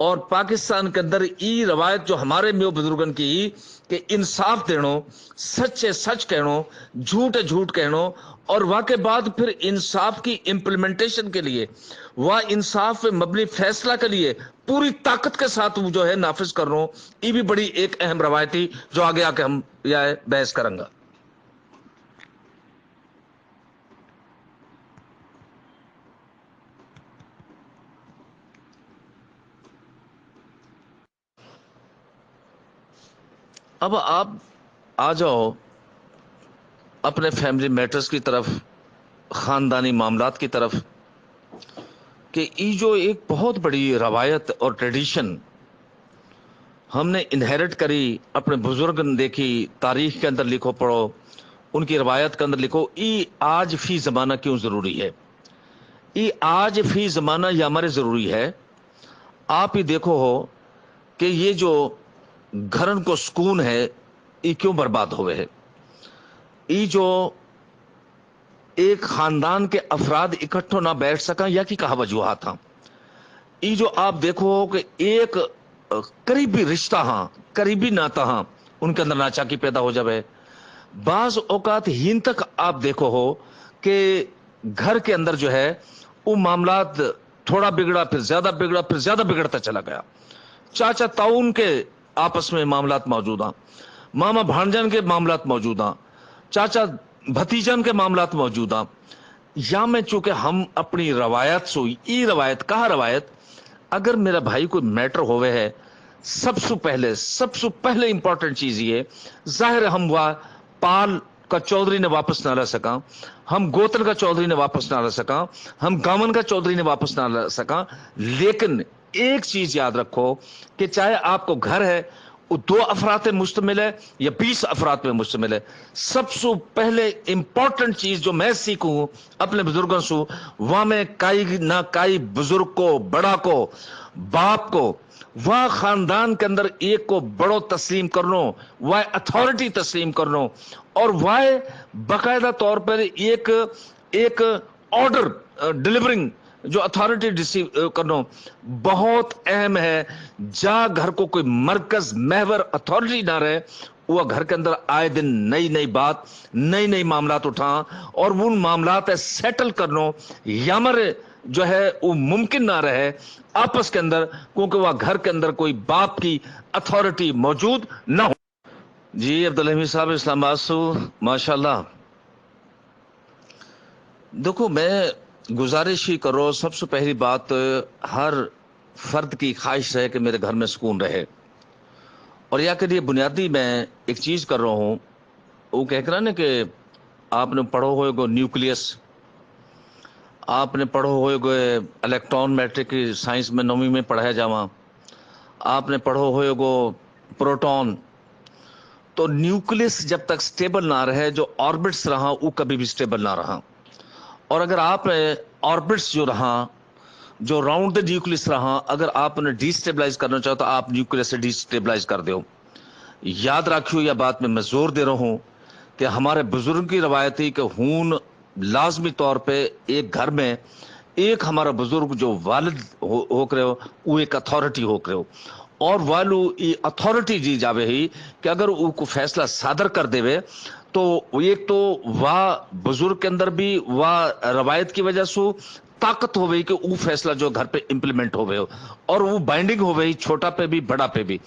اور پاکستان کے اندر ای روایت جو ہمارے میو بزرگن کی کہ انصاف دینو، سچ ہے سچ کہنو، جھوٹ ہے جھوٹ کہنو، اور واقع بعد پھر انصاف کی امپلیمنٹیشن کے لیے، وہ انصاف پہ مبنی فیصلہ کے لیے پوری طاقت کے ساتھ وہ جو ہے نافذ کر رہا ہوں، یہ بھی بڑی ایک اہم روایت تھی جو آگے آ کے ہم یہ بحث کریں گا۔ اب آپ آ جاؤ اپنے فیملی میٹرز کی طرف، خاندانی معاملات کی طرف، کہ یہ جو ایک بہت بڑی روایت اور ٹریڈیشن ہم نے انہیرٹ کری، اپنے بزرگ نے دیکھی، تاریخ کے اندر لکھو پڑھو، ان کی روایت کے اندر لکھو، یہ آج فی زمانہ کیوں ضروری ہے؟ یہ آج فی زمانہ یہ ہمارے ضروری ہے۔ آپ ہی دیکھو ہو کہ یہ جو گھرن کو سکون ہے یہ کیوں برباد ہوئے ہے؟ یہ جو ایک خاندان کے افراد اکٹھو نہ بیٹھ سکا یا کی کہا وجوہات تھا؟ یہ جو آپ دیکھو کہ ایک قریبی رشتہ ہاں، قریبی ناتا ہاں، ان کے اندر ناچاکی پیدا ہو جائے۔ بعض اوقات ہین تک آپ دیکھو ہو کہ گھر کے اندر جو ہے وہ معاملات تھوڑا بگڑا، پھر زیادہ بگڑا، پھر زیادہ بگڑتا چلا گیا۔ چاچا تاؤن کے آپس میں معاملات موجود ہیں، ماما بھانجن کے معاملات موجود ہیں، چاچا بھتیجن کے معاملات موجود ہیں۔ یا میں چونکہ ہم اپنی روایت سوئی ای روایت کہا روایت، اگر میرا بھائی کوئی میٹر ہوئے ہے، سب سے پہلے امپورٹنٹ چیز یہ ظاہر ہے ہم وہ پال کا چودھری نے واپس نہ لا سکا، ہم گوتر کا چودھری نے واپس نہ لا سکا، ہم گامن کا چودھری نے واپس نہ لا سکا، لیکن ایک چیز یاد رکھو کہ چاہے آپ کو گھر ہے وہ 2 افراد پہ مشتمل ہے یا 20 افراد پہ مشتمل ہے، سب سے پہلے امپورٹنٹ چیز جو میں سیکھوں اپنے بزرگوں سے، وہاں میں کائی نہ کائی بزرگ کو، بڑا کو، باپ کو، وہ خاندان کے اندر ایک کو بڑو تسلیم کرنو، وہ اتھارٹی تسلیم کرنو، اور وہ باقاعدہ طور پر ایک آرڈر ڈیلیورنگ جو اتھارٹی کرنو بہت اہم ہے۔ جا گھر کو کوئی مرکز محور اتھارٹی نہ رہے، وہ گھر کے اندر آئے دن نئی نئی بات، نئی نئی معاملات اٹھا اور ان معاملات سیٹل کرنو یامر جو ہے وہ ممکن نہ رہے آپس کے اندر، کیونکہ وہ گھر کے اندر کوئی باپ کی اتھارٹی موجود نہ ہو۔ جی عبدالحمید صاحب اسلام آباد سے، ماشاءاللہ۔ دیکھو میں گزارش ہی کرو، سب سے پہلی بات ہر فرد کی خواہش ہے کہ میرے گھر میں سکون رہے، اور یا کہ یہ بنیادی میں ایک چیز کر رہا ہوں، وہ کہہ رہا نا کہ آپ نے پڑھو ہوئے گو نیوکلیس، آپ نے پڑھو ہوئے گو الیکٹران میٹرک کی سائنس میں 9ویں میں پڑھایا جاواں، آپ نے پڑھو ہوئے گو پروٹون، تو نیوکلیس جب تک سٹیبل نہ رہے، جو آربٹس رہا وہ کبھی بھی سٹیبل نہ رہا، اور اگر آپ آربٹس جو رہا، جو راؤنڈ نیوکلس رہا، اگر آپ نے ڈی سٹیبلائز کرنا چاہو تو آپ نیوکلس سے ڈی سٹیبلائز کر دیو۔ یاد رکھیو یہ بات میں زور دے رہا ہوں کہ ہمارے بزرگ کی روایت تھی کہ ہون لازمی طور پہ ایک گھر میں ایک ہمارا بزرگ جو والد ہو کرے ہو وہ ایک اتھارٹی ہو کرے ہو، اور والو یہ اتھارٹی جی جاوے ہی کہ اگر وہ کو فیصلہ صادر کر دے وے تو ایک تو واہ بزرگ کے اندر بھی واہ روایت کی وجہ سے طاقت ہو گئی کہ وہ فیصلہ جو گھر پہ امپلیمنٹ ہو گئے ہو، اور وہ بائنڈنگ ہو گئی چھوٹا پہ بھی بڑا پہ بھی،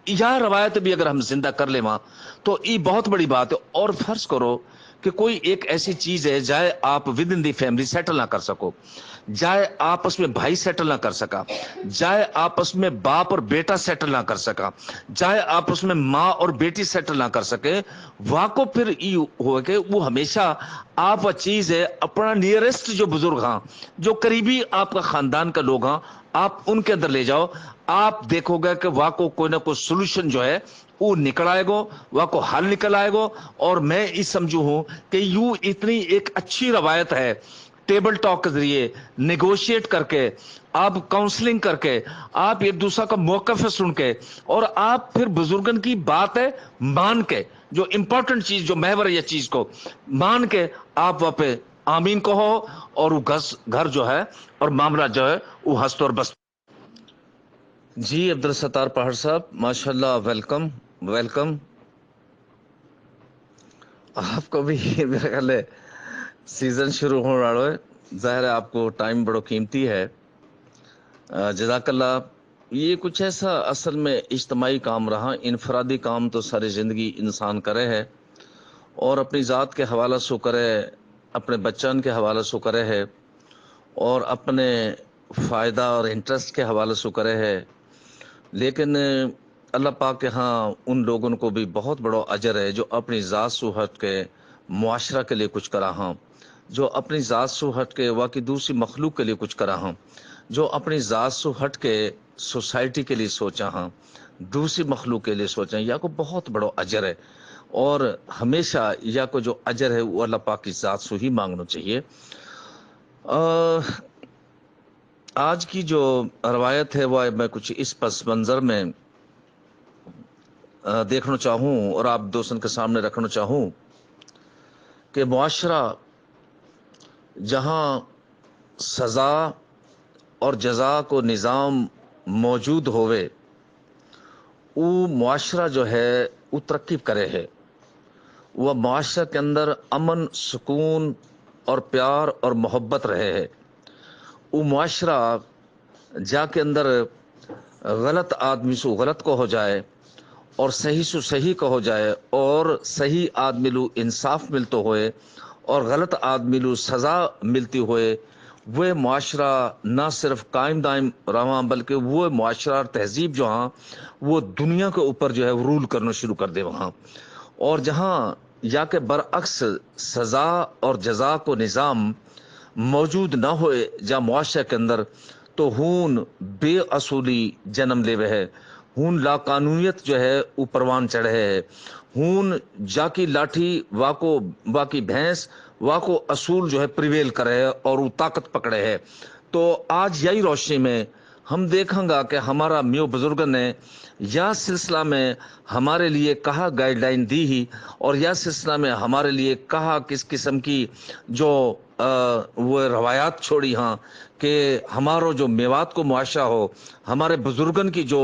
یہ روایت بھی اگر ہم زندہ کر لیں وہاں تو یہ بہت بڑی بات ہے۔ اور فرض کرو کہ کوئی ایک ایسی چیز ہے جائے آپ with in the family settle نہ کر سکو، جائے آپس میں بھائی سیٹل نہ کر سکا، جائے آپس میں باپ اور بیٹا سیٹل نہ کر سکا، جائے آپس میں ماں اور بیٹی سیٹل نہ کر سکے، واقع پھر یہ ہو کہ وہ ہمیشہ آپ وہ چیز ہے اپنا نیئرسٹ جو بزرگ ہاں، جو قریبی آپ کا خاندان کا لوگ ہاں، آپ ان کے اندر لے جاؤ، آپ دیکھو گے کہ واقع کوئی نہ کوئی سولوشن جو ہے وہ نکل آئے گو، واقع حل نکل آئے گو۔ اور میں اس سمجھوں ہوں کہ یوں اتنی ایک اچھی روایت ہے، ٹیبل ٹاک کے ذریعے نیگوشیٹ کر کے، آپ کاؤنسلنگ کر کے، آپ ایک دوسرا کا موقف ہے سن کے، اور آپ پھر بزرگن کی بات ہے مان کے، جو امپورٹنٹ چیز جو محور یہ چیز کو مان کے آپ وہاں پہ آمین کہو، اور وہ گھر جو ہے اور معاملہ جو ہے وہ ہست اور بست۔ جی عبدالستار پہاڑ صاحب ماشاءاللہ، ویلکم ویلکم آپ کو بھی میرا خیال ہے سیزن شروع ہونے والا ہے، ظاہر ہے آپ کو ٹائم بڑا قیمتی ہے۔ جزاک اللہ۔ یہ کچھ ایسا اصل میں اجتماعی کام رہا، انفرادی کام تو ساری زندگی انسان کرے ہے، اور اپنی ذات کے حوالہ سے کرے، اپنے بچان کے حوالہ سے کرے ہے، اور اپنے فائدہ اور انٹرسٹ کے حوالے سے کرے ہے، لیکن اللہ پاک کے ہاں ان لوگوں کو بھی بہت بڑا اجر ہے جو اپنی ذات سے ہٹ کے معاشرہ کے لیے کچھ کرا ہاں، جو اپنی ذات سے ہٹ کے واقعی دوسری مخلوق کے لیے کچھ کرا ہاں، جو اپنی ذات سے ہٹ کے سوسائٹی کے لیے سوچا ہاں، دوسری مخلوق کے لیے سوچا، یا کو بہت بڑا اجر ہے، اور ہمیشہ یا کو جو اجر ہے وہ اللہ پاک کی ذات سے ہی مانگنا چاہیے۔ آج کی جو روایت ہے وہ میں کچھ اس پس منظر میں دیکھنا چاہوں اور آپ دوستوں کے سامنے رکھنا چاہوں کہ معاشرہ جہاں سزا اور جزا کو نظام موجود ہوئے، وہ معاشرہ جو ہے وہ ترقی کرے ہے، وہ معاشرہ کے اندر امن، سکون اور پیار اور محبت رہے ہے، وہ معاشرہ جا کے اندر غلط آدمی سے غلط کو ہو جائے اور صحیح سے صحیح کو ہو جائے، اور صحیح آدمی لو انصاف ملتے ہوئے اور غلط آدمی لو سزا ملتی ہوئے، وہ معاشرہ نہ صرف قائم دائم رہا بلکہ وہ معاشرہ اور تہذیب جو ہاں وہ دنیا کے اوپر جو ہے رول کرنا شروع کر دے وہاں۔ اور جہاں یا کہ برعکس سزا اور جزا کو نظام موجود نہ ہوئے جا معاشرے کے اندر، تو ہون بے اصولی جنم لے وہ ہے، ہون لا قانونیت جو ہے وہ پروان چڑھے ہے، ہون جا کی لاٹھی واقعی بھینس واقو اصول جو ہے پریویل کرے ہے اور وہ طاقت پکڑے ہے۔ تو آج یہی روشنی میں ہم دیکھیں گا کہ ہمارا میو بزرگ نے یا سلسلہ میں ہمارے لیے کہا گائیڈ لائن دی ہی، اور یا سلسلہ میں ہمارے لیے کہا کس قسم کی جو وہ روایات چھوڑی ہاں کہ ہمارو جو میوات کو معاشرہ ہو، ہمارے بزرگن کی جو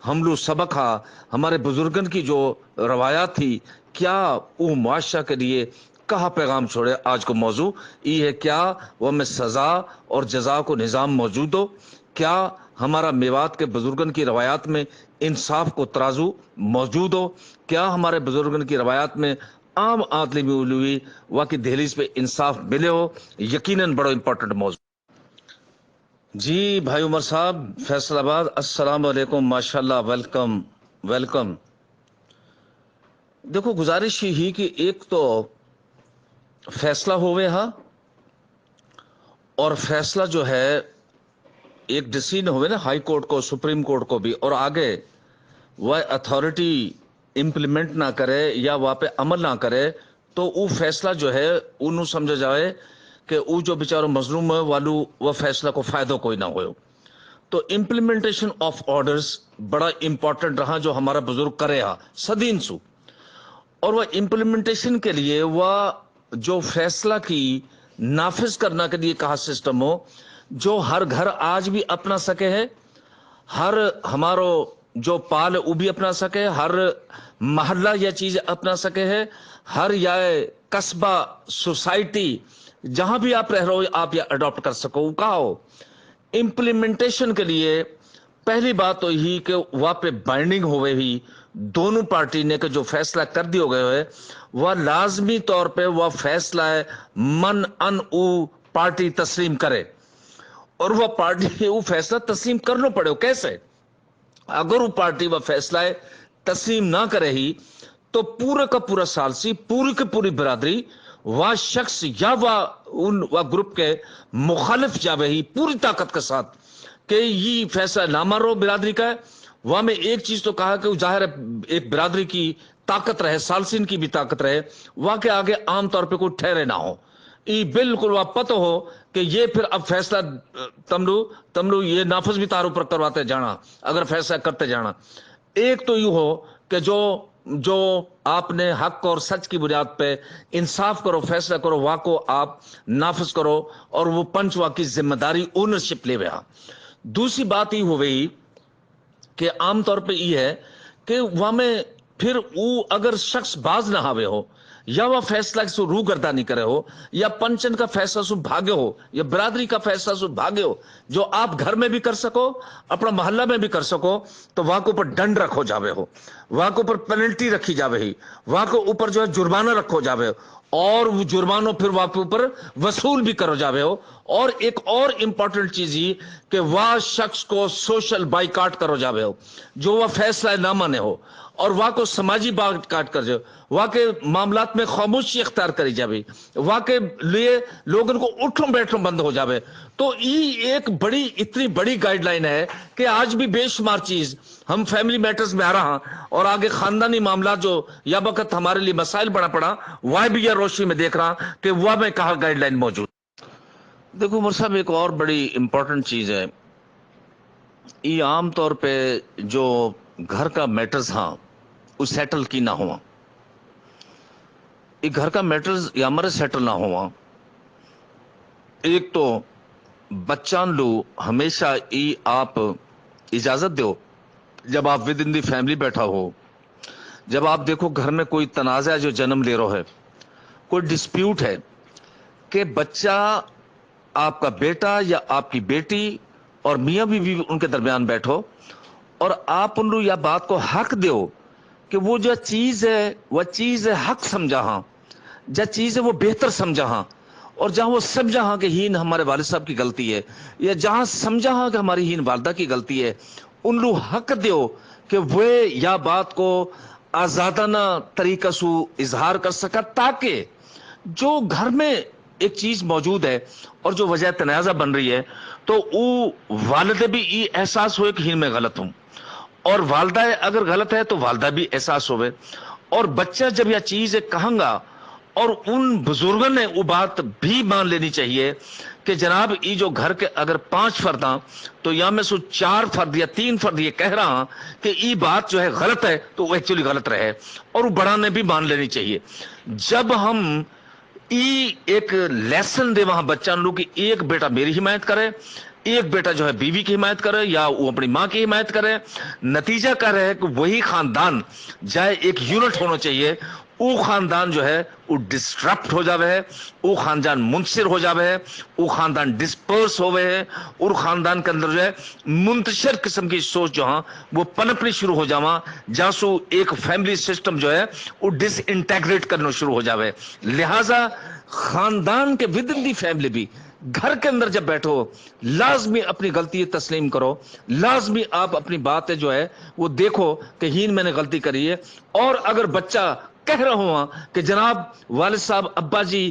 ہم لوگ سبق ہا، ہمارے بزرگن کی جو روایات تھی، کیا وہ معاشرہ کے لیے کہا پیغام چھوڑے۔ آج کو موضوع یہ ہے، کیا وہ میں سزا اور جزا کو نظام موجود ہو، کیا ہمارا میوات کے بزرگن کی روایات میں انصاف کو ترازو موجود ہو، کیا ہمارے بزرگن کی روایات میں عام آدمی علوی واقعی دہلیز پہ انصاف ملے ہو۔ یقیناً بڑا امپورٹنٹ موضوع۔ جی بھائی عمر صاحب فیصل آباد، السلام علیکم، ماشاءاللہ، ویلکم ویلکم۔ دیکھو گزارش ہی کہ ایک تو فیصلہ ہوئے ہاں، اور فیصلہ جو ہے ایک ڈسیزن ہوئے نا ہائی کورٹ کو، سپریم کورٹ کو بھی، اور آگے وہ اتھارٹی امپلیمنٹ نہ کرے یا وہاں پہ عمل نہ کرے، تو وہ فیصلہ جو ہے انہوں سمجھا جائے کہ وہ جو بیچاروں مظلوم ہے والو وہ فیصلہ کو فائدہ کوئی نہ ہوئے۔ تو امپلیمنٹیشن آف آرڈرز بڑا امپورٹنٹ رہا جو ہمارا بزرگ کرے ہاں صدین سو، اور وہ امپلیمنٹیشن کے لیے وہ جو فیصلہ کی نافذ کرنا کے لیے کہا سسٹم ہو جو ہر گھر آج بھی اپنا سکے ہے، ہر ہمارو جو پال وہ بھی اپنا سکے، ہر محلہ یہ چیز اپنا سکے ہے، ہر یا قصبہ سوسائٹی جہاں بھی آپ رہ رہے ہو آپ یہ اڈاپٹ کر سکو۔ کہا ہو امپلیمنٹیشن کے لیے پہلی بات تو یہی کہ وہاں پہ بائنڈنگ ہوئے ہی دونوں پارٹی نے کہ جو فیصلہ کر دی ہو گئے ہوئے وہ لازمی طور پہ وہ فیصلہ ہے من ان او پارٹی تسلیم کرے، اور وہ پارٹی وہ فیصلہ تسلیم کرنا پڑے۔ کیسے؟ اگر وہ پارٹی وہ فیصلہ ہے تسلیم نہ کرے ہی تو پورا کا پورا سالسی، پوری کی پوری برادری وہ شخص یا وہ گروپ کے مخالف جاوے ہی پوری طاقت کے ساتھ کہ یہ فیصلہ نہ مارو برادری کا ہے۔ وہاں میں ایک چیز تو کہا کہ ظاہر ہے ایک برادری کی طاقت رہے، سالسین کی بھی طاقت رہے، وہاں کے آگے عام طور پہ کوئی ٹھہرے نہ ہو، یہ بالکل وہ پتہ ہو کہ یہ پھر اب فیصلہ تملو یہ نافذ بھی تاروں پر کرواتے جانا اگر فیصلہ کرتے جانا۔ ایک تو یہ ہو کہ جو آپ نے حق اور سچ کی بنیاد پہ انصاف کرو، فیصلہ کرو، واقع آپ نافذ کرو، اور وہ پنچ وا کی ذمہ داری اونرشپ لے گیا۔ دوسری بات یہ ہو گئی کہ عام طور پہ یہ ہے کہ وہاں میں پھر وہ اگر شخص باز نہ آوے ہو یا وہ فیصلہ سو روگردانی کرے ہو یا پنچن کا فیصلہ سو بھاگے ہو یا برادری کا فیصلہ سو بھاگے ہو، جو آپ گھر میں بھی کر سکو اپنا محلہ میں بھی کر سکو، تو وہاں کے اوپر ڈنڈ رکھو جاوے ہو، وہاں کے اوپر پینلٹی رکھی جاوے ہی، وہاں کے اوپر جو ہے جرمانہ رکھو جاوے ہو، اور وہ جرمانوں پھر وہاں کے اوپر وصول بھی کرو جاوے ہو۔ اور ایک اور امپورٹنٹ چیز یہ کہ وہ شخص کو سوشل بائیکاٹ کرو جاوے ہو، جو وہ فیصلہ نہ مانے ہو، اور وہاں کو سماجی بائیکاٹ کر جاؤ، وہاں کے معاملات میں خاموشی اختیار کری جاوے، وہاں کے لیے لوگوں کو اٹھوں بیٹھوں بند ہو جاوے۔ تو یہ ایک بڑی اتنی بڑی گائیڈ لائن ہے کہ آج بھی بے شمار چیز ہم فیملی میٹرز میں آ رہا اور آگے خاندانی معاملات جو یا وقت ہمارے لیے مسائل بڑا پڑا، وہ بھی یہ روشنی میں دیکھ رہا کہ وہ میں کہا گائیڈ لائن موجود۔ دیکھو عمر صاحب، ایک اور بڑی امپورٹنٹ چیز ہے، یہ عام طور پہ جو گھر کا میٹرز ہاں وہ سیٹل کی نہ ہوا، یہ گھر کا میٹرز یا ہمارے سیٹل نہ ہوا، ایک تو بچان لو ہمیشہ ای آپ اجازت دو جب آپ ود ان دی فیملی بیٹھا ہو، جب آپ دیکھو گھر میں کوئی تنازع جو جنم لے رہا ہے، کوئی ڈسپیوٹ ہے، کہ بچہ آپ کا بیٹا یا آپ کی بیٹی اور میاں بیوی ان کے درمیان بیٹھو اور آپ ان لوگ یا بات کو حق دیو کہ وہ جو چیز ہے وہ چیز حق سمجھا ہاں، جو چیز ہے وہ بہتر سمجھا ہاں، اور جہاں وہ سمجھا ہاں کہ ہین ہمارے والد صاحب کی غلطی ہے، یا جہاں سمجھا ہاں کہ ہماری ہین والدہ کی غلطی ہے، ان لوگ حق دیو کہ وہ یا بات کو آزادانہ طریقہ سو اظہار کر سکا، تاکہ جو گھر میں ایک چیز موجود ہے اور جو وجہ تنازع بن رہی ہے تو وہ والدہ بھی یہ احساس ہوئے کہ ہین میں غلط ہوں، اور والدہ اگر غلط ہے تو والدہ بھی احساس ہوئے، اور بچہ جب یہ چیز کہاں گا، اور ان بزرگوں نے وہ بات بھی مان لینی چاہیے کہ جناب یہ جو گھر کے اگر 5 فرد ہیں تو یا میں سو 4 فرد یا 3 فرد یہ کہہ رہا ہوں کہ یہ بات جو ہے غلط ہے تو وہ ایکچولی غلط رہے، اور وہ بڑا نے بھی مان لینی چاہیے۔ جب ہم ایک لیسن دے وہاں بچہ لوگ کہ ایک بیٹا میری حمایت کرے، ایک بیٹا جو ہے بیوی کی حمایت کرے یا وہ اپنی ماں کی حمایت کرے، نتیجہ کیا رہے کہ وہی خاندان جائے ایک یونٹ ہونا چاہیے، وہ خاندان جو ہے وہ ڈسٹرپٹ ہو جاوے ہے، وہ خاندان منصر ہو جاوے ہے، وہ خاندان ڈسپرس ہوئے ہے، اور خاندان کے اندر جو ہے منتشر قسم کی سوچ جو ہاں وہ پنپنی شروع ہو جاواں، جاسو ایک فیملی سسٹم جو ہے وہ ڈس انٹیگریٹ کرنا شروع ہو جاوے۔ لہٰذا خاندان کے ود ان دی فیملی بھی گھر کے اندر جب بیٹھو لازمی اپنی غلطی تسلیم کرو، لازمی آپ اپنی باتیں جو ہے وہ دیکھو کہ ہین میں نے غلطی کری ہے، اور اگر بچہ کہہ رہا ہوں کہ جناب والد صاحب ابا جی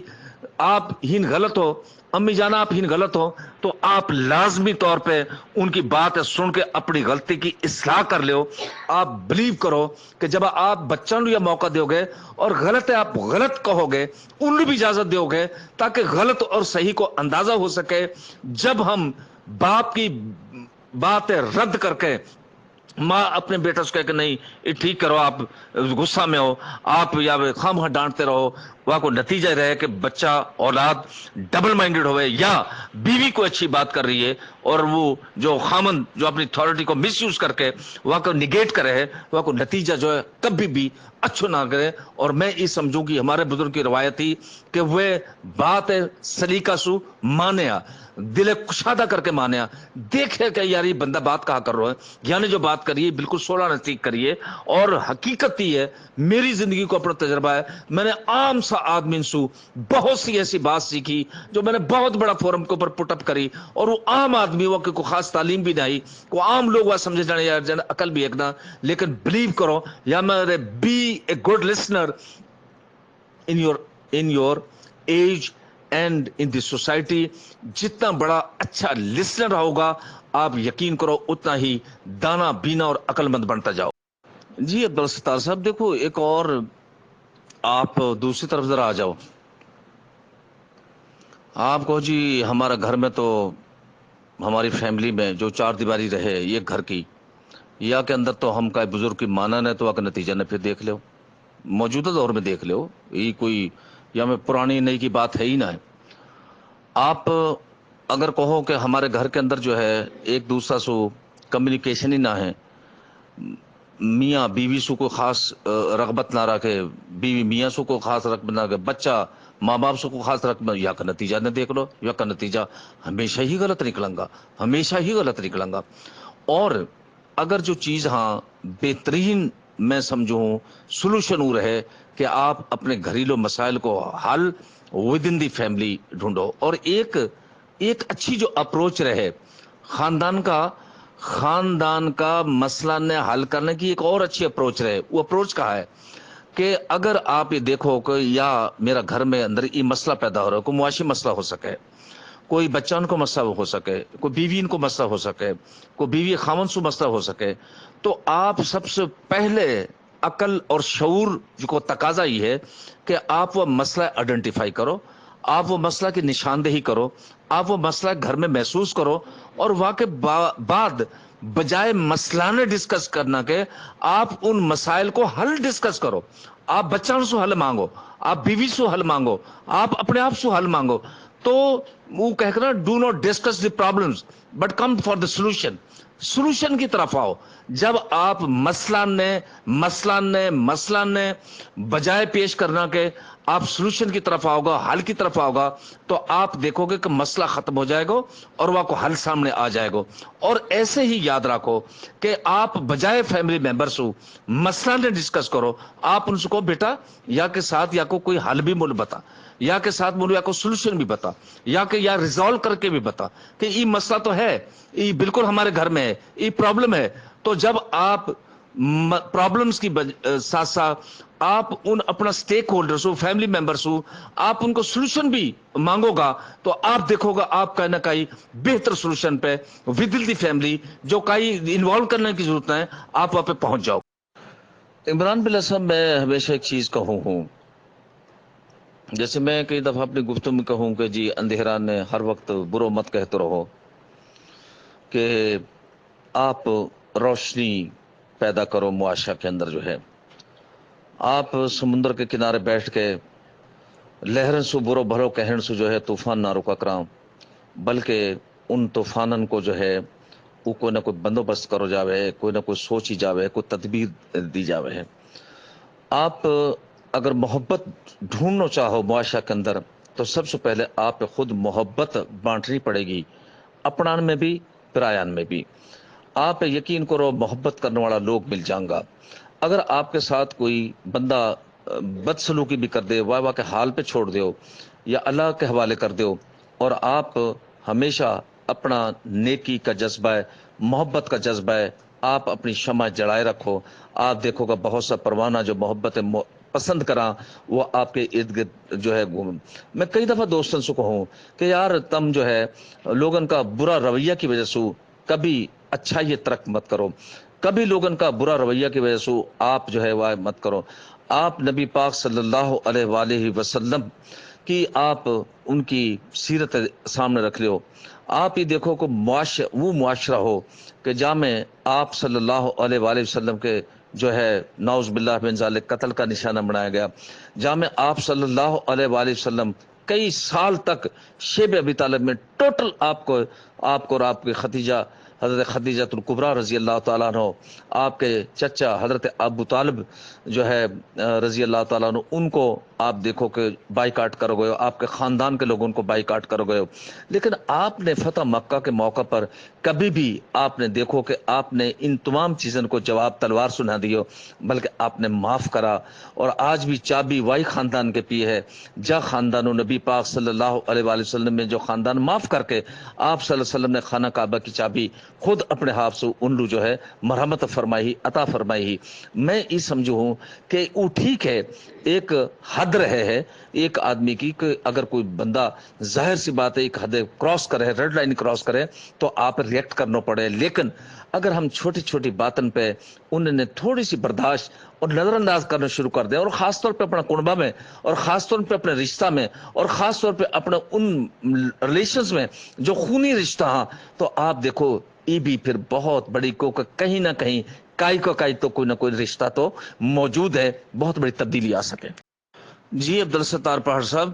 آپ ہین غلط ہو، امی جانا آپ ہین غلط ہو، تو آپ لازمی طور پہ ان کی بات سن کے اپنی غلطی کی اصلاح کر لو۔ آپ بلیو کرو کہ جب آپ بچوں کو یہ موقع دو گے اور غلط ہے آپ غلط کہو گے، ان کو بھی اجازت دو گے تاکہ غلط اور صحیح کو اندازہ ہو سکے، جب ہم باپ کی بات رد کر کے ماں اپنے بیٹا سے کہے کہ نہیں یہ ٹھیک کرو، آپ غصہ میں ہو، آپ یا خواہ ڈانٹتے رہو، وہاں کو نتیجہ رہے کہ بچہ اولاد ڈبل مائنڈڈ ہوئے، یا بیوی کو اچھی بات کر رہی ہے اور وہ جو خامن جو اپنی اتھارٹی کو مس یوز کر کے وہاں کو نگیٹ کرے ہے، وہاں کو نتیجہ جو ہے کبھی بھی اچھو نہ کرے۔ اور میں یہ سمجھوں کہ ہمارے بزرگ کی روایت تھی کہ وہ بات سلیقہ سو مانیا، دل کشادہ کر کے مانیا، دیکھے کہ یار یہ بندہ بات کہا کر رہا ہے، یعنی جو بات کریے بالکل سولہ نزدیک کریے۔ اور حقیقت یہ ہے، میری زندگی کو اپنا تجربہ ہے، میں نے عام سا آدمی سو بہت سی ایسی بات سیکھی جو میں نے بہت بڑا فورم کے اوپر پٹ اپ کری، اور وہ عام آدمی ہوا کہ کوئی خاص تعلیم بھی نہیں، کو عام لوگ وہ سمجھے جانے یار جانے عقل بھی ایک نہ، لیکن بلیو کرو یا میرے be a good listener in your age and in the society۔ جتنا بڑا اچھا لسنر ہوگا آپ یقین کرو اتنا ہی دانا بینا اور عقل مند بنتا جاؤ۔ جی عبدالستار صاحب، دیکھو ایک اور آپ دوسری طرف ذرا آ جاؤ، آپ کہو جی ہمارا گھر میں تو ہماری فیملی میں جو 4 دیواری رہے یہ گھر کی یا کے اندر تو ہم کا بزرگ کی مانا ہے، تو نتیجہ نے پھر دیکھ لو، موجودہ دور میں دیکھ لو، یہ کوئی یا میں پرانی نئی کی بات ہے ہی نہ ہے۔ آپ اگر کہو کہ ہمارے گھر کے اندر جو ہے ایک دوسرا سو کمیونیکیشن ہی نہ ہے، میاں بیوی سو کو خاص رغبت نہ رکھے، بیوی میاں سو کو خاص رغبت نہ رکھے، بچہ ماں باپ سو کو خاص رغبت، یا کا نتیجہ نہ دیکھ لو، یا کا نتیجہ ہمیشہ ہی غلط نکلیں گا، ہمیشہ ہی غلط نکلیں گا۔ اور اگر جو چیز ہاں بہترین میں سمجھوں سولوشن وہ رہے کہ آپ اپنے گھریلو مسائل کو حل ود ان دی فیملی ڈھونڈو، اور ایک اچھی جو اپروچ رہے خاندان کا مسئلہ نے حل کرنے کی ایک اور اچھی اپروچ رہے۔ وہ اپروچ کہا ہے کہ اگر آپ یہ دیکھو کہ یا میرا گھر میں اندر یہ مسئلہ پیدا ہو رہا ہے، کوئی معاشی مسئلہ ہو سکے، کوئی بچہ ان کو مسئلہ ہو سکے، کوئی بیوی ان کو مسئلہ ہو سکے، کوئی بیوی خاوند سے مسئلہ ہو سکے، تو آپ سب سے پہلے عقل اور شعور کو تقاضا یہ ہے کہ آپ وہ مسئلہ آئیڈینٹیفائی کرو، آپ وہ مسئلہ کی نشاندہی کرو، آپ وہ مسئلہ گھر میں محسوس کرو، اور واقع بعد بجائے مسئلہ ڈسکس کرنا کے آپ ان مسائل کو حل ڈسکس کرو۔ آپ بچوں سے حل مانگو، آپ بیوی سے حل مانگو، آپ اپنے آپ سے حل مانگو، تو وہ کہہ رہا do not discuss the problems but come for the solution کی طرف آؤ۔ جب آپ مسئلہ نے بجائے پیش کرنا کہ آپ سولوشن کی طرف آؤ گا، حل کی طرف آؤ گا، تو آپ دیکھو گے کہ مسئلہ ختم ہو جائے گا اور وہ کو حل سامنے آ جائے گا۔ اور ایسے ہی یاد رکھو کہ آپ بجائے فیملی ممبرس ہو مسئلہ نے ڈسکس کرو، آپ ان سے کو بیٹا یا کے ساتھ یا کو کوئی حل بھی مول بتا، یا کے ساتھ مولو یا کو سولوشن بھی بتا، یا کہ یا ریزالو کر کے بھی بتا کہ یہ مسئلہ تو ہے، یہ بالکل ہمارے گھر میں ہے، یہ پرابلم ہے۔ تو جب آپ پرابلمز کی ساتھ ساتھ آپ ان اپنا سٹیک ہولڈرز ہو، فیملی ممبرز ہو، آپ ان کو سولوشن بھی مانگو گا، تو آپ دیکھو گا آپ کہیں نہ کہیں بہتر سولوشن پہ ود ان دی فیملی جو کہیں انوالو کرنے کی ضرورت ہے آپ وہاں پہ پہنچ جاؤ۔ عمران بلّہ صاحب، میں ہمیشہ ایک چیز کہوں ہوں، جیسے میں کئی دفعہ اپنی گفتگو میں کہوں کہ جی اندھیرا نے ہر وقت برو مت کہتے رہو، کہ آپ روشنی پیدا کرو معاشرہ کے اندر جو ہے۔ آپ سمندر کے کنارے بیٹھ کے لہرن سو برو بھرو کہن سو جو ہے طوفان نہ رکا کراں، بلکہ ان طوفانن کو جو ہے وہ کوئی نہ کوئی بندوبست کرو جاوے، کوئی نہ کوئی سوچی جاوے، کوئی تدبیر دی جاوے۔ آپ اگر محبت ڈھونڈنا چاہو معاشرہ کے اندر تو سب سے پہلے آپ خود محبت بانٹنی پڑے گی، اپنان میں بھی پرایان میں بھی۔ آپ یقین کرو محبت کرنے والا لوگ مل جائیں گا۔ اگر آپ کے ساتھ کوئی بندہ بدسلوکی بھی کر دے، واہ واہ کے حال پہ چھوڑ دیو یا اللہ کے حوالے کر دیو، اور آپ ہمیشہ اپنا نیکی کا جذبہ ہے، محبت کا جذبہ ہے، آپ اپنی شمع جڑائے رکھو، آپ دیکھو گا بہت سا پروانہ جو محبت پسند کراں وہ آپ کے ارد گرد جو ہے گھوم۔ میں کئی دفعہ دوستوں سے کہوں کہ یار تم جو ہے لوگن کا برا رویہ کی وجہ سے کبھی اچھا یہ ترک مت کرو، کبھی لوگن کا برا رویہ کی وجہ سے آپ جو ہے وہ مت کرو۔ آپ نبی پاک صلی اللہ علیہ وآلہ وسلم کی آپ ان کی سیرت سامنے رکھ لیو، آپ یہ دیکھو کہ وہ معاشرہ ہو کہ جہاں میں آپ صلی اللہ علیہ وآلہ وسلم کے جو ہے نعوذ باللہ من ذالک قتل کا نشانہ بنایا گیا، جہاں میں آپ صلی اللہ علیہ وآلہ وسلم کئی سال تک شیب ابی طالب میں ٹوٹل آپ کو اور آپ کے خدیجہ حضرت خدیجہ الکبریٰ رضی اللہ تعالیٰ عنہ، آپ کے چچا حضرت ابو طالب جو ہے رضی اللہ تعالیٰ عنہ، ان کو آپ دیکھو کہ بائیکاٹ کر گئے، آپ کے خاندان کے لوگوں کو بائیکاٹ کر گئے، لیکن آپ نے فتح مکہ کے موقع پر کبھی بھی آپ نے دیکھو کہ آپ نے ان تمام چیزوں کو جواب تلوار سنا دیو، بلکہ آپ نے معاف کرا۔ اور آج بھی چابی وائی خاندان کے پی ہے، جا خاندانوں نبی پاک صلی اللہ علیہ وآلہ وسلم میں جو خاندان معاف کر کے آپ صلی اللہ علیہ وسلم نے خانہ کعبہ کی چابی خود اپنے ہاتھ سے ان لو جو ہے مرحمت فرمائی، عطا فرمائی۔ میں یہ سمجھوں ہوں کہ وہ ٹھیک ہے، ایک حد رہے ہے ایک آدمی کی کہ اگر کوئی بندہ ظاہر سی بات ہے ایک حد کراس کرے، ریڈ لائن کراس کرے تو آپ ریئیکٹ کرنا پڑے، لیکن اگر ہم چھوٹی چھوٹی باتن پہ انہوں نے تھوڑی سی برداشت اور نظر انداز کرنا شروع کر دیں، اور خاص طور پہ اپنا کنبہ میں، اور خاص طور پہ اپنے رشتہ میں، اور خاص طور پہ اپنے ان ریلیشنز میں جو خونی رشتہ ہاں، تو آپ دیکھو یہ بھی پھر بہت بڑی کو کہیں نہ کہیں کائی تو کوئی نہ کوئی رشتہ تو موجود ہے، بہت بڑی تبدیلی آ سکے۔ جی عبدالستار پہاڑ صاحب،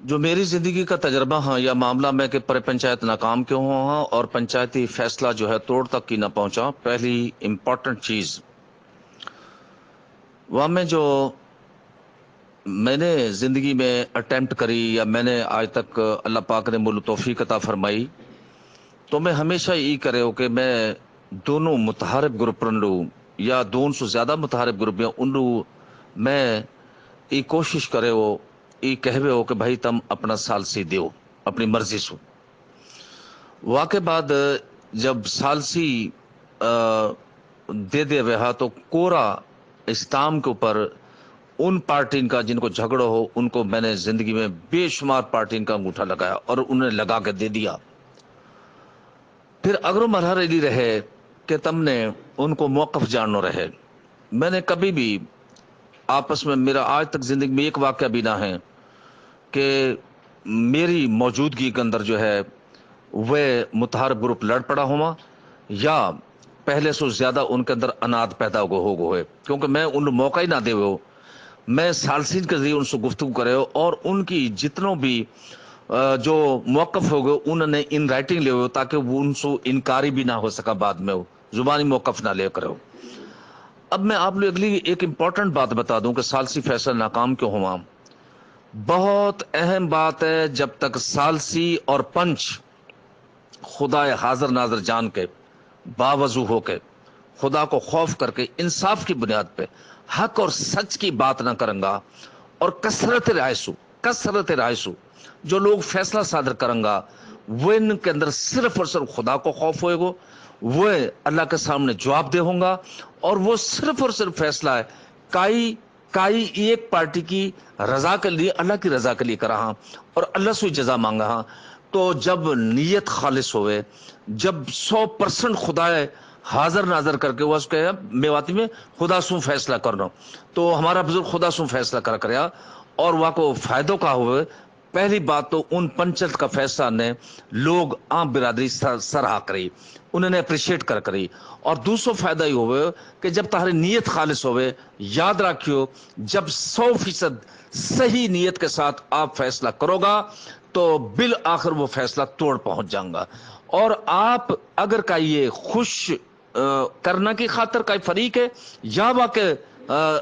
جو میری زندگی کا تجربہ ہاں یا معاملہ میں کہ پر پنچایت ناکام کیوں ہوا ہاں اور پنچایتی فیصلہ جو ہے توڑ تک کی نہ پہنچا. پہلی امپورٹنٹ چیز وہاں میں جو میں نے زندگی میں اٹیمپٹ کری یا میں نے آج تک اللہ پاک نے مجھے توفیق عطا فرمائی تو میں ہمیشہ یہ کرے ہو کہ میں دونوں متحارب گروپ رن لوں یا دون سے زیادہ متحارب گروپ یا ان لوں میں یہ کوشش کرے ہو یہ کہوے ہو کہ بھائی تم اپنا سالسی دیو اپنی مرضی سو. واقع بعد جب سالسی دے دے رہا تو کورا استام کے اوپر ان پارٹین کا جن کو جھگڑا ہو ان کو میں نے زندگی میں بے شمار پارٹین کا انگوٹھا لگایا اور انہیں لگا کے دے دیا. پھر اگر مرحلہ ریلی رہے کہ تم نے ان کو موقف جاننا رہے. میں نے کبھی بھی آپس میں میرا آج تک زندگی میں ایک واقعہ بھی نہ ہے کہ میری موجودگی کے اندر جو ہے وہ متحارب گروپ لڑ پڑا ہوا یا پہلے سے زیادہ ان کے اندر اناد پیدا ہو گئے کیونکہ میں ان موقع ہی نہ دے ہو. میں سالسین کے ذریعے ان سے گفتگو کرے ہو اور ان کی جتنوں بھی جو موقف ہو گئے انہوں نے ان رائٹنگ لے ہوئے تاکہ وہ ان سے انکاری بھی نہ ہو سکا بعد میں ہو زبانی موقف نہ لے کر ہو. اب میں آپ لوگ اگلی ایک امپورٹنٹ بات بتا دوں کہ سالسی فیصلہ ناکام کیوں ہوا. بہت اہم بات ہے جب تک سالسی اور پنچ خدا حاضر ناظر جان کے باوضو ہو کے خدا کو خوف کر کے انصاف کی بنیاد پہ حق اور سچ کی بات نہ کریں گا اور کثرت رائسو جو لوگ فیصلہ صادر کریں گا وہ ان کے اندر صرف اور صرف خدا کو خوف ہوئے گا وہ اللہ کے سامنے جواب دے ہوں گا اور وہ صرف اور صرف فیصلہ ہے کائی ایک پارٹی کی رضا کے لیے اللہ کی رضا کے لیے کرا ہاں اور اللہ سے جزا مانگا ہاں. تو جب نیت خالص ہوئے جب 100% خدا حاضر ناظر کر کے وہ اس کے میواتی میں خدا سوں فیصلہ کرنا تو ہمارا بزرگ خدا سوں فیصلہ کریا اور وہ کو فائدوں کا ہوئے. پہلی بات تو ان پنچت کا فیصلہ نے لوگ عام برادری سراہ کری انہوں نے اپریشیٹ کری اور دوسرا فائدہ یہ ہوئے کہ جب تمہاری نیت خالص ہوئے یاد رکھیو جب 100% صحیح نیت کے ساتھ آپ فیصلہ کرو گا تو بالآخر وہ فیصلہ توڑ پہنچ جائے گا. اور آپ اگر کا یہ خوش کرنا کی خاطر کا فریق ہے یا واقع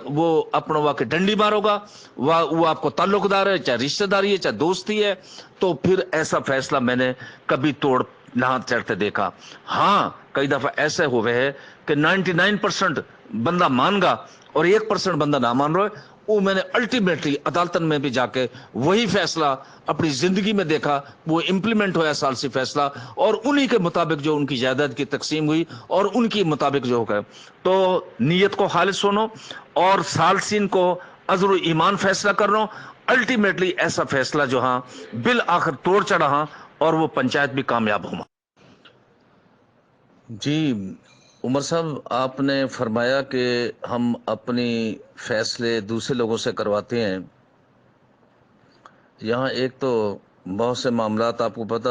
وہ اپنا واقع ڈنڈی مارو گا وہ آپ کو تعلق دار ہے چاہے رشتہ داری ہے چاہے دوستی ہے تو پھر ایسا فیصلہ میں نے کبھی توڑ نہ چڑھتے دیکھا. ہاں کئی دفعہ ایسے ہوئے ہے کہ 99% بندہ مان گا اور 1% بندہ نہ مان رہا ہے وہ میں نے الٹیمیٹلی عدالتن میں بھی جا کے وہی فیصلہ اپنی زندگی میں دیکھا وہ امپلیمنٹ ہوا سالسی فیصلہ اور انہی کے مطابق جو ان کی جائیداد کی تقسیم ہوئی اور ان کی مطابق جو ہو گئے. تو نیت کو خالص سنو اور سالسین کو عذر و ایمان فیصلہ کرنا الٹیمیٹلی ایسا فیصلہ جو ہاں بالآخر توڑ چڑھا ہاں اور وہ پنچایت بھی کامیاب ہوا. جی عمر صاحب آپ نے فرمایا کہ ہم اپنی فیصلے دوسرے لوگوں سے کرواتے ہیں. یہاں ایک تو بہت سے معاملات آپ کو پتہ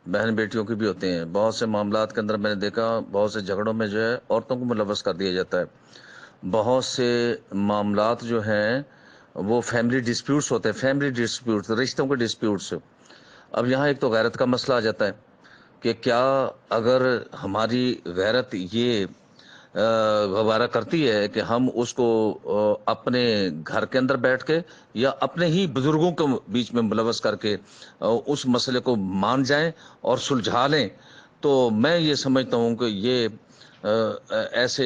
بہن بیٹیوں کی بھی ہوتے ہیں. بہت سے معاملات کے اندر میں نے دیکھا بہت سے جھگڑوں میں جو ہے عورتوں کو ملوث کر دیا جاتا ہے. بہت سے معاملات جو ہیں وہ فیملی ڈسپیوٹس ہوتے ہیں فیملی ڈسپیوٹس رشتوں کے ڈسپیوٹس. اب یہاں ایک تو غیرت کا مسئلہ آ جاتا ہے کہ کیا اگر ہماری غیرت یہ گوارا کرتی ہے کہ ہم اس کو اپنے گھر کے اندر بیٹھ کے یا اپنے ہی بزرگوں کے بیچ میں ملوث کر کے اس مسئلے کو مان جائیں اور سلجھا لیں تو میں یہ سمجھتا ہوں کہ یہ ایسے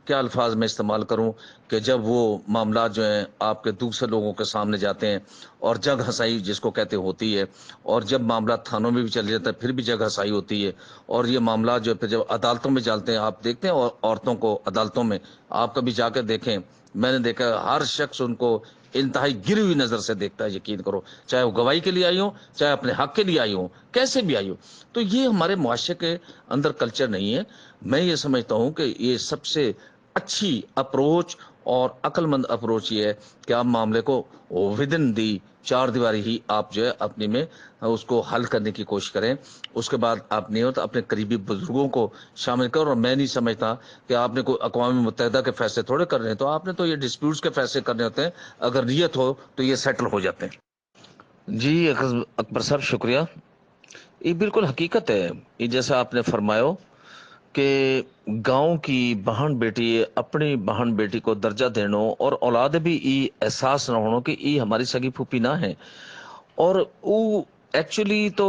کیا الفاظ میں استعمال کروں کہ جب وہ معاملات جو ہیں آپ کے دوسرے لوگوں کے سامنے جاتے ہیں اور جگ ہنسائی جس کو کہتے ہوتی ہے اور جب معاملات تھانوں میں بھی چلے جاتے ہیں پھر بھی جگ ہنسائی ہوتی ہے اور یہ معاملات جو پھر جب عدالتوں میں چلتے ہیں آپ دیکھتے ہیں اور عورتوں کو عدالتوں میں آپ کبھی جا کے دیکھیں میں نے دیکھا ہر شخص ان کو انتہائی گری ہوئی نظر سے دیکھتا ہے. یقین کرو چاہے وہ گواہی کے لیے آئی ہوں چاہے اپنے حق کے لیے آئی ہوں کیسے بھی آئی ہوں. تو یہ ہمارے معاشرے کے اندر کلچر نہیں ہے. میں یہ سمجھتا ہوں کہ یہ سب سے اچھی اپروچ اور عقل مند اپروچ یہ ہے کہ آپ معاملے کو ودن دی چار دیواری ہی آپ جو ہے اپنی میں اس کو حل کرنے کی کوشش کریں. اس کے بعد آپ نہیں ہوتا اپنے قریبی بزرگوں کو شامل کرو. اور میں نہیں سمجھتا کہ آپ نے کوئی اقوام متحدہ کے فیصلے تھوڑے کرنے ہیں تو آپ نے تو یہ ڈسپیوٹس کے فیصلے کرنے ہوتے ہیں. اگر نیت ہو تو یہ سیٹل ہو جاتے ہیں. جی اکبر صاحب شکریہ. یہ بالکل حقیقت ہے. یہ جیسا آپ نے فرمایا کہ گاؤں کی بہن بیٹی اپنی بہن بیٹی کو درجہ دینا اور اولاد بھی ای احساس نہ ہونا کہ ای ہماری سگی پھوپھی نہ ہے. اور وہ ایکچولی تو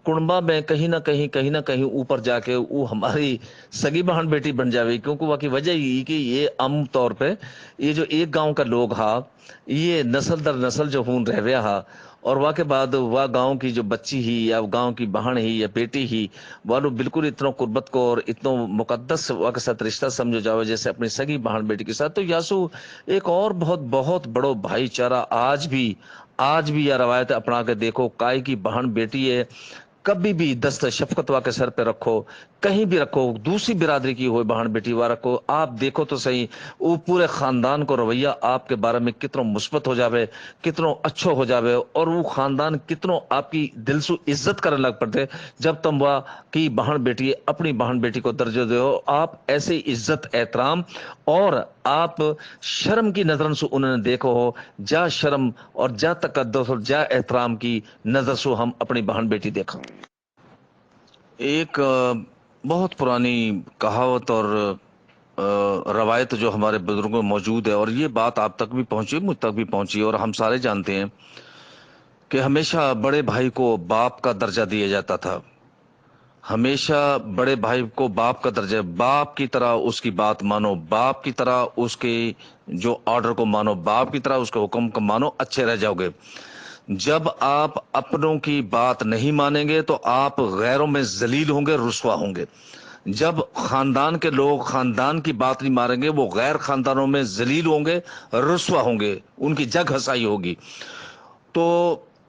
کنبا میں کہیں نہ کہیں اوپر جا کے وہ ہماری سگی بہن بیٹی بن جاوے، کیونکہ وہ کی وجہ یہ کہ یہ عام طور پہ یہ جو ایک گاؤں کا لوگ ہا یہ نسل در نسل جو ہون رہ رہا ہا، اور وہ کے بعد وہ گاؤں کی جو بچی ہی یا گاؤں کی بہن ہی یا بیٹی ہی وہ بالکل اتنا قربت کو اور اتنا مقدس وہ کے ساتھ رشتہ سمجھو جاؤ جیسے اپنی سگی بہن بیٹی کے ساتھ. تو یاسو ایک اور بہت بہت بڑو بھائی چارہ آج بھی یہ روایت اپنا کے دیکھو. کائے کی بہن بیٹی ہے، کبھی بھی دست شفقت وا کے سر پہ رکھو، کہیں بھی رکھو، دوسری برادری کی ہوئے بہن بیٹی وا رکھو، آپ دیکھو تو صحیح وہ پورے خاندان کو رویہ آپ کے بارے میں کتنا مثبت ہو جاوے، کتنا اچھو ہو جاوے، اور وہ خاندان کتنا آپ کی دل سے عزت کرنے لگ پڑتے جب تم وہ کی بہن بیٹی اپنی بہن بیٹی کو درجہ دو. آپ ایسے عزت احترام اور آپ شرم کی نظر سے انہوں نے دیکھو ہو، جا شرم اور جا تقدس اور جا احترام کی نظر سے ہم اپنی بہن بیٹی دیکھا. ایک بہت پرانی کہاوت اور روایت جو ہمارے بزرگوں میں موجود ہے، اور یہ بات آپ تک بھی پہنچی، مجھ تک بھی پہنچی، اور ہم سارے جانتے ہیں کہ ہمیشہ بڑے بھائی کو باپ کا درجہ دیا جاتا تھا. ہمیشہ بڑے بھائی کو باپ کا درجہ، باپ کی طرح اس کی بات مانو، باپ کی طرح اس کے جو آرڈر کو مانو، باپ کی طرح اس کے حکم کو مانو، اچھے رہ جاؤ گے. جب آپ اپنوں کی بات نہیں مانیں گے تو آپ غیروں میں ذلیل ہوں گے، رسوا ہوں گے. جب خاندان کے لوگ خاندان کی بات نہیں مانیں گے وہ غیر خاندانوں میں ذلیل ہوں گے، رسوا ہوں گے، ان کی جگ ہسائی ہوگی. تو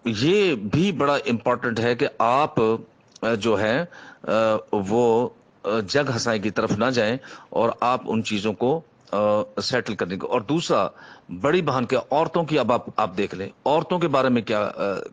یہ بھی بڑا امپورٹنٹ ہے کہ آپ جو ہے وہ جگ ہسائی کی طرف نہ جائیں اور آپ ان چیزوں کو سیٹل کرنے کو. اور دوسرا بڑی بہن کے عورتوں کی اب آپ دیکھ لیں عورتوں کے بارے میں کیا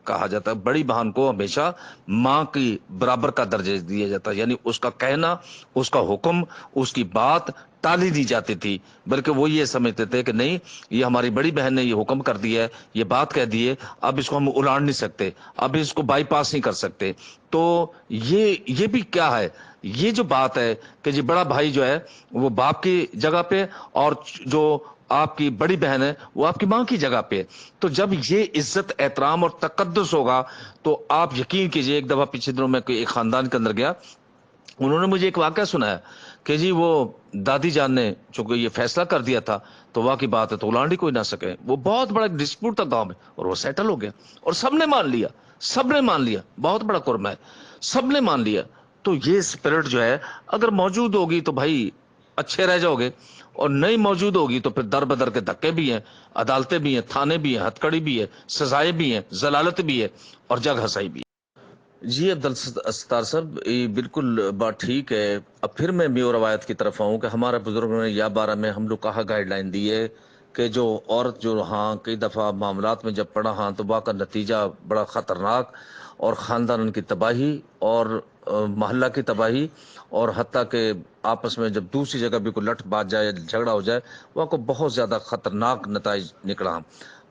کہا جاتا ہے. بڑی بہن کو ہمیشہ ماں کی برابر کا درجہ دیا جاتا ہے، یعنی اس کا کہنا، اس کا حکم، اس کی بات ٹالی دی جاتی تھی، بلکہ وہ یہ سمجھتے تھے کہ نہیں یہ ہماری بڑی بہن نے یہ حکم کر دیا ہے، یہ بات کہہ دی ہے، اب اس کو ہم الاڑ نہیں سکتے، اب اس کو بائی پاس نہیں کر سکتے. تو یہ بھی کیا ہے، یہ جو بات ہے کہ جی بڑا بھائی جو ہے وہ باپ کی جگہ پہ اور جو آپ کی بڑی بہن ہے وہ آپ کی ماں کی جگہ پہ. تو جب یہ عزت احترام اور تقدس ہوگا تو آپ یقین کیجئے. ایک دفعہ پچھلے دنوں میں ایک خاندان کے اندر گیا، انہوں نے مجھے ایک واقعہ سنایا کہ جی وہ دادی جان نے چونکہ یہ فیصلہ کر دیا تھا تو واہ کی بات ہے تو اولانڈی کوئی نہ سکے. وہ بہت بڑا ڈسپیوٹ تھا گاؤں میں اور وہ سیٹل ہو گیا اور سب نے مان لیا، سب نے مان لیا، بہت بڑا قرمہ ہے، سب نے مان لیا. تو یہ اسپرٹ جو ہے اگر موجود ہوگی تو بھائی اچھے رہ جاؤ گے، اور نہیں موجود ہوگی تو پھر در بدر کے دھکے بھی ہیں، عدالتیں بھی ہیں، تھانے بھی ہیں، ہتکڑی بھی ہے، سزائیں بھی ہیں، ضلالت بھی ہے اور جگ ہسائی بھی ہے. جی عبدالستار صاحب یہ بالکل بات ٹھیک ہے. اب پھر میں میو روایت کی طرف آؤں کہ ہمارے بزرگوں نے یا بارہ میں ہم لوگ کہا گائیڈ لائن دی ہے کہ جو عورت جو ہاں کئی دفعہ معاملات میں جب پڑا ہاں تو وہ کا نتیجہ بڑا خطرناک اور خاندان کی تباہی اور محلہ کی تباہی، اور حتیٰ کہ آپس میں جب دوسری جگہ بھی کوئی لٹ بات جائے جھگڑا ہو جائے وہ کو بہت زیادہ خطرناک نتائج نکلا.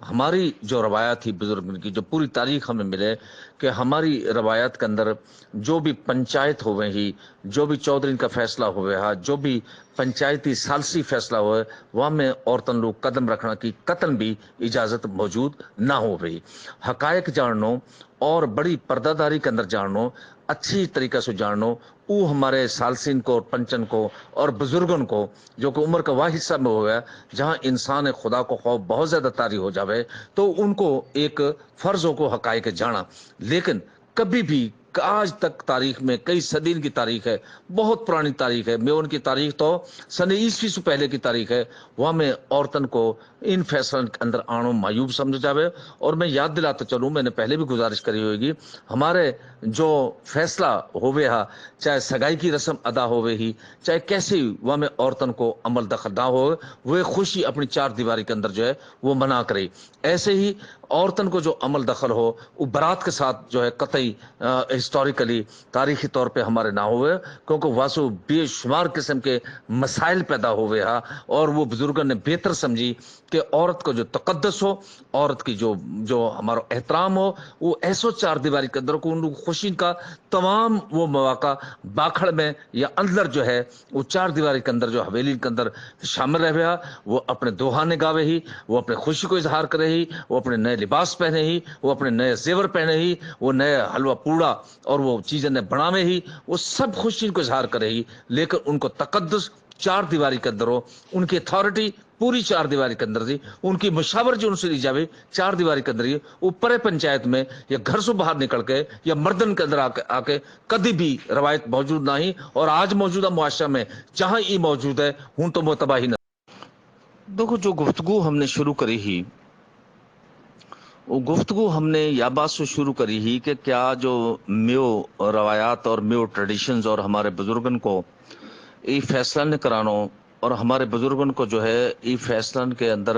ہماری جو روایات تھی بزرگ کی جو پوری تاریخ ہمیں ملے کہ ہماری روایت کے اندر جو بھی پنچایت ہوئے ہی، جو بھی چودھری کا فیصلہ ہوئے ہا، جو بھی پنچایتی سالسی فیصلہ ہوئے وہاں میں عورتن لوگ قدم رکھنا کی قطن بھی اجازت موجود نہ ہو رہی. حقائق جاننو اور بڑی پردہ داری کے اندر جاننو، اچھی طریقہ سے جاننو، وہ ہمارے سالسین کو اور پنچن کو اور بزرگن کو جو کہ عمر کا وہ حصہ میں ہو گیا جہاں انسان خدا کو خوف بہت زیادہ طاری ہو جاوے تو ان کو ایک فرضوں کو حقائق جانا. لیکن کبھی بھی آج تک تاریخ میں کئی صدیوں کی تاریخ ہے، بہت پرانی تاریخ ہے، میں ان کی تاریخ تو سن عیسوی سے پہلے کی تاریخ ہے، وہاں میں عورتن کو ان فیصلوں کے اندر آنو معیوب سمجھ جاوے. اور میں یاد دلاتا چلوں، میں نے پہلے بھی گزارش کری ہوگی، ہمارے جو فیصلہ ہوئے ہا چاہے سگائی کی رسم ادا ہوئے ہی چاہے کیسے وہاں میں عورتن کو عمل دخل نہ ہو، وہ خوشی اپنی چار دیواری کے اندر جو ہے وہ منا کرے. ایسے ہی عورتن کو جو عمل دخل ہو وہ برات کے ساتھ جو ہے قطعی ہسٹوریکلی تاریخی طور پہ ہمارے نہ ہوئے، کیونکہ واسو بے شمار قسم کے مسائل پیدا ہوئے ہاں، اور وہ بزرگوں نے بہتر سمجھی کہ عورت کو جو تقدس ہو، عورت کی جو ہمارا احترام ہو، وہ ایسو چار دیواری کے اندر کو ان خوشی کا تمام وہ مواقع باکھڑ میں یا اندر جو ہے وہ چار دیواری کے اندر جو حویلی کے اندر شامل رہے، وہ اپنے دوہانے گاوے ہی، وہ اپنے خوشی کو اظہار کرے ہی، وہ اپنے نئے لباس پہنے ہی، وہ اپنے نئے زیور پہنے ہی، وہ نئے حلوہ پوڑا اور وہ چیزیں نے بناوے ہی، وہ سب خوشی کو اظہار کرے ہی، لیکن ان کو تقدس چار دیواری کے اندر ہو، ان کی اتھارٹی پوری چار دیواری کے اندر تھی، ان کی مشاور جو ان سے لی جاوے چار دیواری کے اندر ہی، اوپر پنچایت میں یا گھر سے باہر نکل کے یا مردن کے اندر آ کے کدی بھی روایت موجود نہ ہی، اور آج موجودہ معاشرہ میں جہاں یہ موجود ہے ہوں تو وہ تباہی نہ۔ دیکھو جو گفتگو ہم نے شروع کری ہی، وہ گفتگو ہم نے یا بات سے شروع کری ہی کہ کیا جو میو روایات اور میو ٹریڈیشنز اور ہمارے بزرگن کو یہ فیصلہ نے کرانو، اور ہمارے بزرگن کو جو ہے یہ فیصلہ کے اندر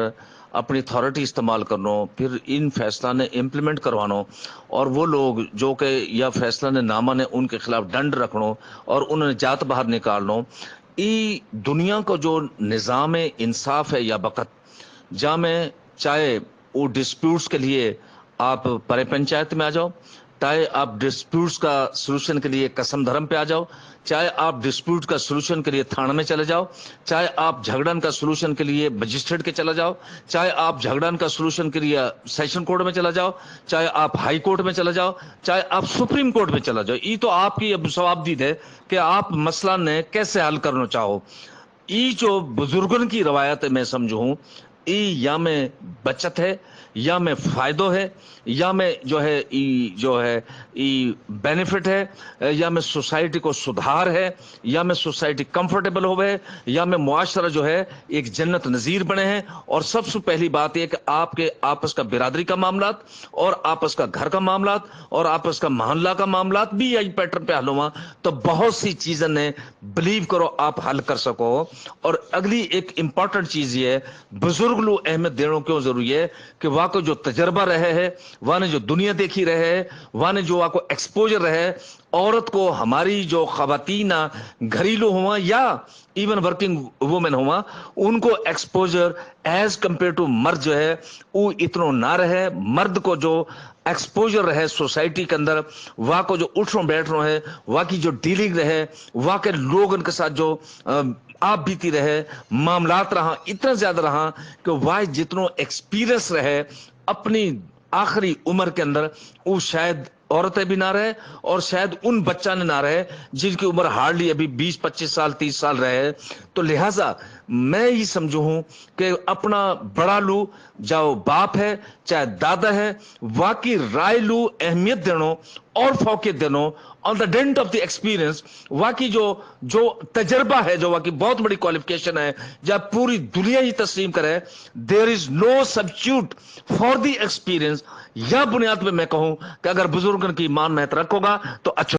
اپنی اتھارٹی استعمال کرنو، پھر ان فیصلہ نے امپلیمنٹ کروانو، اور وہ لوگ جو کہ یا فیصلہ نے نامہ نے ان کے خلاف ڈنڈ رکھنو اور انہیں جات باہر نکالنو، ای دنیا کو جو نظام انصاف ہے یا بقت جہاں میں چاہے وہ ڈسپیوٹس کے لیے آپ پرے پنچایت میں آ جاؤ، چاہے آپ ڈسپیوٹس کا سلوشن کے لیے قسم دھرم پہ آ جاؤ، چاہے آپ ڈسپیوٹ کا سلوشن کے لیے تھانہ میں چلے جاؤ، چاہے آپ جھگڑن کا سلوشن کے لیے مجسٹریٹ کے چلا جاؤ، چاہے آپ جھگڑن کا سلوشن کے لیے سیشن کورٹ میں چلا جاؤ، چاہے آپ ہائی کورٹ میں چلا جاؤ، چاہے آپ سپریم کورٹ میں چلا جاؤ، یہ تو آپ کی اب ثوابدید ہے کہ آپ مسئلہ نے کیسے حل کرنا چاہو۔ ای جو بزرگن کی روایت میں سمجھوں ہوں، ای یا میں بچت ہے، یا میں فائدہ ہے، یا میں جو ہے ای بینیفٹ ہے، یا میں سوسائٹی کو سدھار ہے، یا میں سوسائٹی کمفرٹیبل ہوئے، یا میں معاشرہ جو ہے ایک جنت نظیر بنے ہیں۔ اور سب سے پہلی بات یہ کہ آپ کے آپس کا برادری کا معاملات اور آپس کا گھر کا معاملات اور آپس کا محلہ کا معاملات بھی یہی پیٹرن پہ حل ہوا تو بہت سی چیزیں نے بلیو کرو آپ حل کر سکو۔ اور اگلی ایک امپورٹنٹ چیز یہ ہے، بزرگ لو اہمیت دینا کیوں ضروری ہے کہ واہ کو جو تجربہ رہے ہے، واہ نے جو دنیا دیکھی رہے ہے، واہ نے جو واہ کو ایکسپوجر رہے، عورت کو ہماری جو خواتین گھریلو ہوا یا ایون ورکنگ وومن ہوا، ان کو ایکسپوجر ایز کمپیئر ٹو مرد جو ہے وہ اتنا نہ رہے۔ مرد کو جو ایکسپوجر رہے سوسائٹی کے اندر، واہ کو جو اٹھنا بیٹھنا ہے، واہ کی جو ڈیلنگ رہے، واہ کے لوگ ان کے ساتھ جو آپ بیتی رہے، معاملات رہا اتنا زیادہ رہا کہ واہ جتنا ایکسپیرئنس رہے اپنی آخری عمر کے اندر، وہ شاید عورتیں بھی نہ رہے اور شاید ان بچہ نے نہ رہے جن کی عمر ہارڈلی ابھی 20-25 سال 30 سال رہے۔ تو لہٰذا میں یہ سمجھوں ہوں کہ اپنا بڑا لو جاؤ باپ ہے چاہے دادا ہے، واقعی رائے لو اہمیت دینو اور فوقیت دینو آن دا ڈینٹ آف دی ایکسپیرئنس، واقعی جو تجربہ ہے، جو واقعی بہت بڑی کوالیفیکیشن ہے جب پوری دنیا ہی تسلیم کرے، there is no substitute for the experience. یا بنیاد پہ میں کہوں کہ اگر بزرگن کی ایمان میں رکھو گا تو اچھا